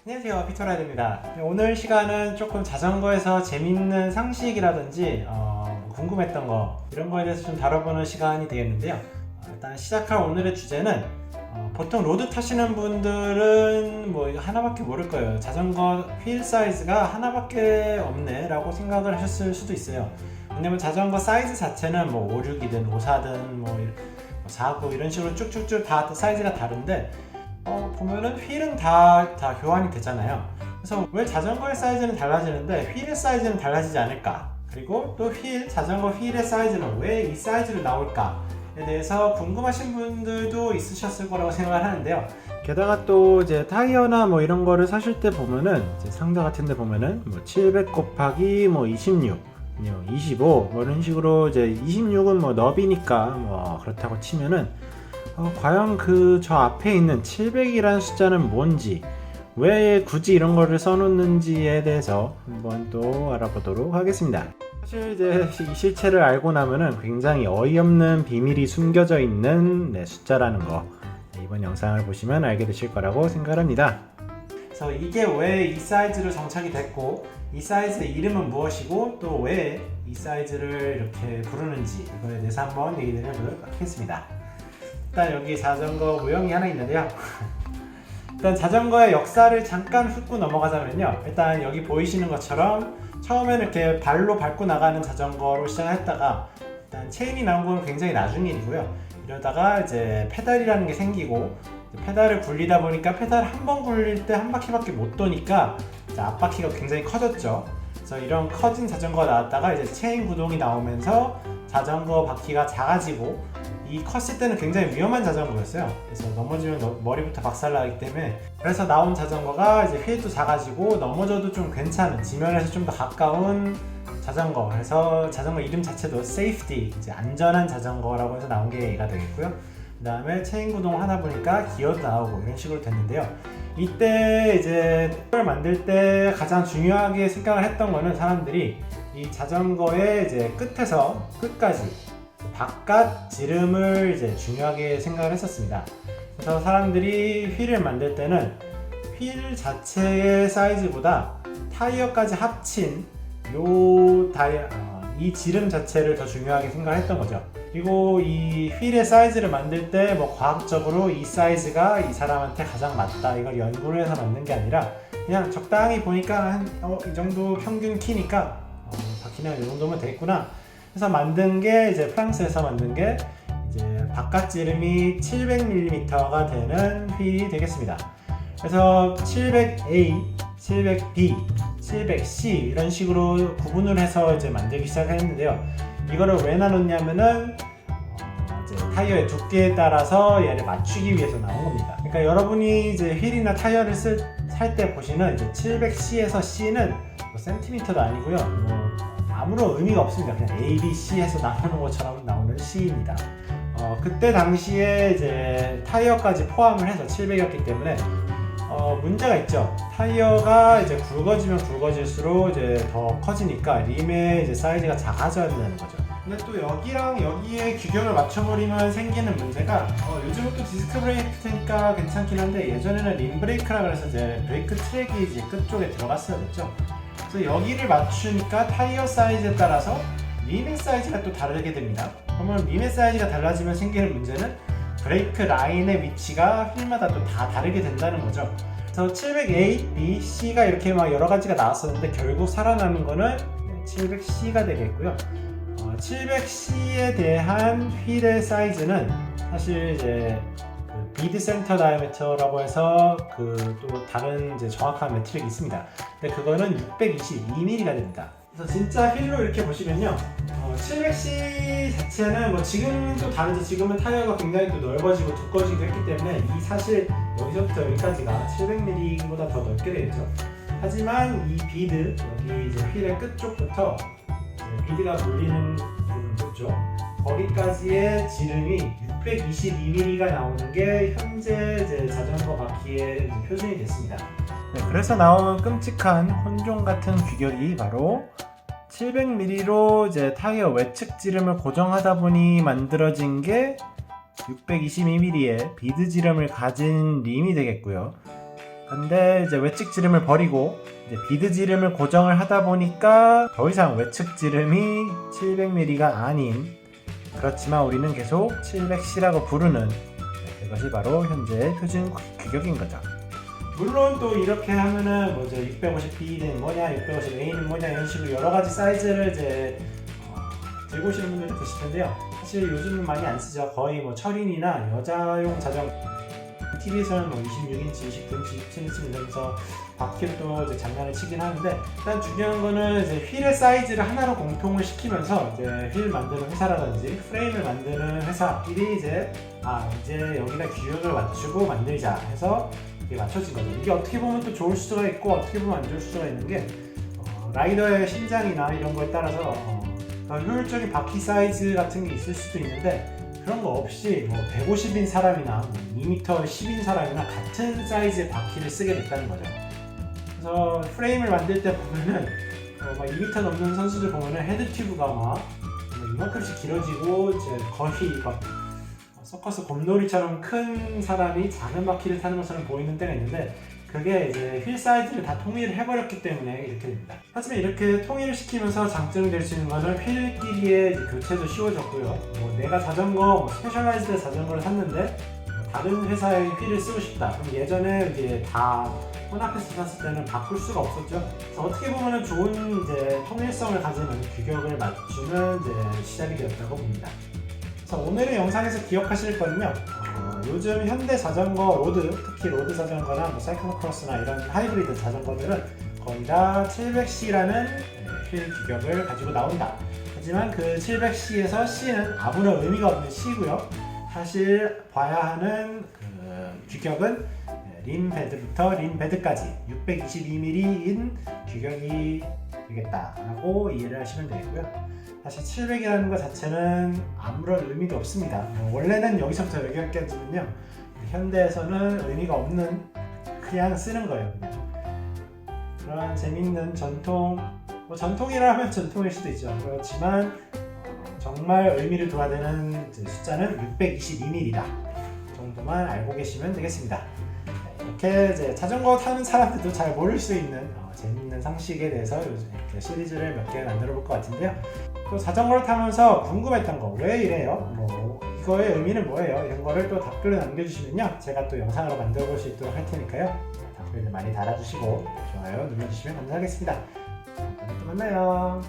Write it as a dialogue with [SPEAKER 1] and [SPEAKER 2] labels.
[SPEAKER 1] 안녕하세요, 피터라이드입니다. 오늘 시간은 조금 자전거에서 재밌는 상식이라든지 궁금했던 거 이런 거에 대해서 좀 다뤄보는 시간이 되겠는데요. 일단 시작할 오늘의 주제는 보통 로드 타시는 분들은 뭐 이거 하나밖에 모를 거예요. 자전거 휠 사이즈가 하나밖에 없네 라고 생각을 하셨을 수도 있어요. 왜냐면 자전거 사이즈 자체는 뭐 56이든 54든 뭐 49 이런 식으로 쭉쭉쭉 다 사이즈가 다른데 보면은 휠은 다 교환이 되잖아요. 그래서 왜 자전거의 사이즈는 달라지는데 휠의 사이즈는 달라지지 않을까? 그리고 또 자전거 휠의 사이즈는 왜 이 사이즈로 나올까에 대해서 궁금하신 분들도 있으셨을 거라고 생각을 하는데요. 게다가 또 이제 타이어나 뭐 이런 거를 사실 때 보면은 이제 상자 같은 데 보면은 뭐 700 곱하기 뭐 26 25 뭐 이런 식으로 이제 26은 뭐 너비니까 뭐 그렇다고 치면은 과연 저 앞에 있는 700이라는 숫자는 뭔지, 왜 굳이 이런 거를 써놓는지에 대해서 한번 또 알아보도록 하겠습니다. 사실 이제 이 실체를 알고 나면은 굉장히 어이없는 비밀이 숨겨져 있는 숫자라는 거, 이번 영상을 보시면 알게 되실 거라고 생각합니다. 그래서 이게 왜 이 사이즈로 정착이 됐고, 이 사이즈의 이름은 무엇이고, 또 왜 이 사이즈를 이렇게 부르는지 이거에 대해서 한번 얘기를 해보도록 하겠습니다. 일단 여기 자전거 모형이 하나 있는데요. 일단 자전거의 역사를 잠깐 훑고 넘어가자면요. 일단 여기 보이시는 것처럼 처음에는 이렇게 발로 밟고 나가는 자전거로 시작했다가 일단 체인이 나온 건 굉장히 나중 일이고요. 이러다가 이제 페달이라는 게 생기고 페달을 굴리다 보니까 페달 한 번 굴릴 때 한 바퀴밖에 못 도니까 앞바퀴가 굉장히 커졌죠. 그래서 이런 커진 자전거가 나왔다가 이제 체인 구동이 나오면서 자전거 바퀴가 작아지고 이 컸을 때는 굉장히 위험한 자전거였어요. 그래서 넘어지면 머리부터 박살나기 때문에 그래서 나온 자전거가 이제 휠도 작아지고 넘어져도 좀 괜찮은 지면에서 좀 더 가까운 자전거. 그래서 자전거 이름 자체도 safety, 이제 안전한 자전거라고 해서 나온 게 얘가 되겠고요. 그 다음에 체인 구동을 하다 보니까 기어도 나오고 이런 식으로 됐는데요. 이때 이제 이걸 만들 때 가장 중요하게 생각을 했던 거는 사람들이 이 자전거의 이제 끝에서 끝까지 바깥 지름을 이제 중요하게 생각을 했었습니다. 그래서 사람들이 휠을 만들 때는 휠 자체의 사이즈보다 타이어까지 합친 이 지름 자체를 더 중요하게 생각을 했던 거죠. 그리고 이 휠의 사이즈를 만들 때 뭐 과학적으로 이 사이즈가 이 사람한테 가장 맞다 이걸 연구를 해서 만든 게 아니라 그냥 적당히 보니까 이 정도 평균 키니까 바퀴는 이 정도면 되겠구나 해서 만든 게 이제 프랑스에서 만든 게 이제 바깥 지름이 700mm가 되는 휠이 되겠습니다. 그래서 700A, 700B, 700C 이런 식으로 구분을 해서 이제 만들기 시작했는데요. 이거를 왜 나눴냐면은 이제 타이어의 두께에 따라서 얘를 맞추기 위해서 나온 겁니다. 그러니까 여러분이 이제 휠이나 타이어를 살 때 보시는 이제 700C에서 C는 뭐 센티미터도 아니고요. 아무런 의미가 없습니다. 그냥 A, B, C 해서 나누는 것처럼 나오는 C입니다. 그때 당시에 이제 타이어까지 포함을 해서 700이었기 때문에 문제가 있죠. 타이어가 이제 굵어지면 굵어질수록 이제 더 커지니까 림의 이제 사이즈가 작아져야 된다는 거죠. 근데 또 여기랑 여기에 규격을 맞춰버리면 생기는 문제가 요즘은 또 디스크 브레이크니까 괜찮긴 한데 예전에는 림 브레이크라 그래서 이제 브레이크 트랙이 이제 끝쪽에 들어갔어야 됐죠. 그래서 여기를 맞추니까 타이어 사이즈에 따라서 림의 사이즈가 또 다르게 됩니다. 그러면 림의 사이즈가 달라지면 생기는 문제는 브레이크 라인의 위치가 휠마다 또 다 다르게 된다는 거죠. 그래서 700A, B, C가 이렇게 막 여러 가지가 나왔었는데 결국 살아남은 거는 700C가 되겠고요. 700C에 대한 휠의 사이즈는 사실 이제 비드 센터 다이아미터라고 해서 또 다른 이제 정확한 매트릭이 있습니다. 근데 그거는 622mm가 됩니다. 그래서 진짜 휠로 이렇게 보시면요, 700C 자체는 뭐 지금은 또 다르죠. 지금은 타이어가 굉장히 또 넓어지고 두꺼워지기도 했기 때문에 이 사실 여기서부터 여기까지가 700mm보다 더 넓게 되겠죠. 하지만 이 비드, 여기 이제 휠의 끝쪽부터 비드가 몰리는 부분 끝쪽 거기까지의 지름이 622mm가 나오는 게 현재 이제 자전거 바퀴의 표준이 됐습니다. 그래서 나온 끔찍한 혼종 같은 규격이 바로 700mm로 이제 타이어 외측 지름을 고정하다 보니 만들어진 게 622mm의 비드 지름을 가진 림이 되겠고요. 근데 이제 외측 지름을 버리고 이제 비드 지름을 고정을 하다 보니까 더 이상 외측 지름이 700mm가 아닌, 그렇지만 우리는 계속 700C라고 부르는 그것이 바로 현재의 표준 규격인 거죠. 물론 또 이렇게 하면은 뭐죠, 650B는 뭐냐, 650A는 뭐냐, 이런 식으로 여러 가지 사이즈를 이제 들고 오시는 분들도 계실 텐데요. 사실 요즘은 많이 안 쓰죠. 거의 뭐 철인이나 여자용 자전거, TV에서는 뭐 26인치, 29인치, 27인치 이러면서 바퀴를 또 이제 장난을 치긴 하는데, 일단 중요한 거는 이제 휠의 사이즈를 하나로 공통을 시키면서 이제 휠 만드는 회사라든지 프레임을 만드는 회사끼리 이제 여기다 규격을 맞추고 만들자 해서 이게 맞춰진 거죠. 이게 어떻게 보면 또 좋을 수가 있고 어떻게 보면 안 좋을 수가 있는 게 라이더의 신장이나 이런 거에 따라서 효율적인 바퀴 사이즈 같은 게 있을 수도 있는데, 그런 거 없이 뭐 150인 사람이나 2m 10인 사람이나 같은 사이즈의 바퀴를 쓰게 됐다는 거죠. 그래서 프레임을 만들 때 보면은 막 2m 넘는 선수들 보면은 헤드 튜브가 막 이만큼씩 길어지고 이제 거의 막 서커스 곰돌이처럼 큰 사람이 작은 바퀴를 타는 것처럼 보이는 때가 있는데, 그게 이제 휠 사이즈를 다 통일을 해버렸기 때문에 이렇게 됩니다. 하지만 이렇게 통일을 시키면서 장점이 될 수 있는 것은 휠끼리의 교체도 쉬워졌고요. 뭐 내가 자전거, 스페셜라이즈드 자전거를 샀는데 다른 회사의 휠을 쓰고 싶다. 그럼 예전에 이제 다 혼합해서 샀을 때는 바꿀 수가 없었죠. 그래서 어떻게 보면 좋은 이제 통일성을 가지는 규격을 맞추는 이제 시작이 되었다고 봅니다. 그래서 오늘의 영상에서 기억하실 거는요, 요즘 현대 자전거 로드, 특히 로드 자전거나 뭐 사이클로크로스나 이런 하이브리드 자전거들은 거의 다 700C라는 휠 규격을 가지고 나온다. 하지만 그 700C에서 C는 아무런 의미가 없는 C고요. 사실 봐야 하는 그 규격은 림 베드부터 림 베드까지 622mm인 규격이 되겠다라고 이해를 하시면 되고요. 사실 700이라는 것 자체는 아무런 의미도 없습니다. 원래는 여기서부터 여기까지는요, 현대에서는 의미가 없는, 그냥 쓰는 거예요. 그냥 그런 재밌는 전통, 뭐 전통이라 하면 전통일 수도 있죠. 그렇지만 정말 의미를 둬야 되는 숫자는 622mm다 정도만 알고 계시면 되겠습니다. 이렇게 이제 자전거 타는 사람들도 잘 모를 수 있는 재밌는 상식에 대해서 요즘 시리즈를 몇 개 만들어 볼 것 같은데요. 또 자전거를 타면서 궁금했던 거, 왜 이래요? 뭐 이거의 의미는 뭐예요? 이런 거를 또 댓글로 남겨주시면요, 제가 또 영상으로 만들어 볼 수 있도록 할 테니까요, 댓글 많이 달아주시고 좋아요 눌러주시면 감사하겠습니다. 다음에 또 만나요.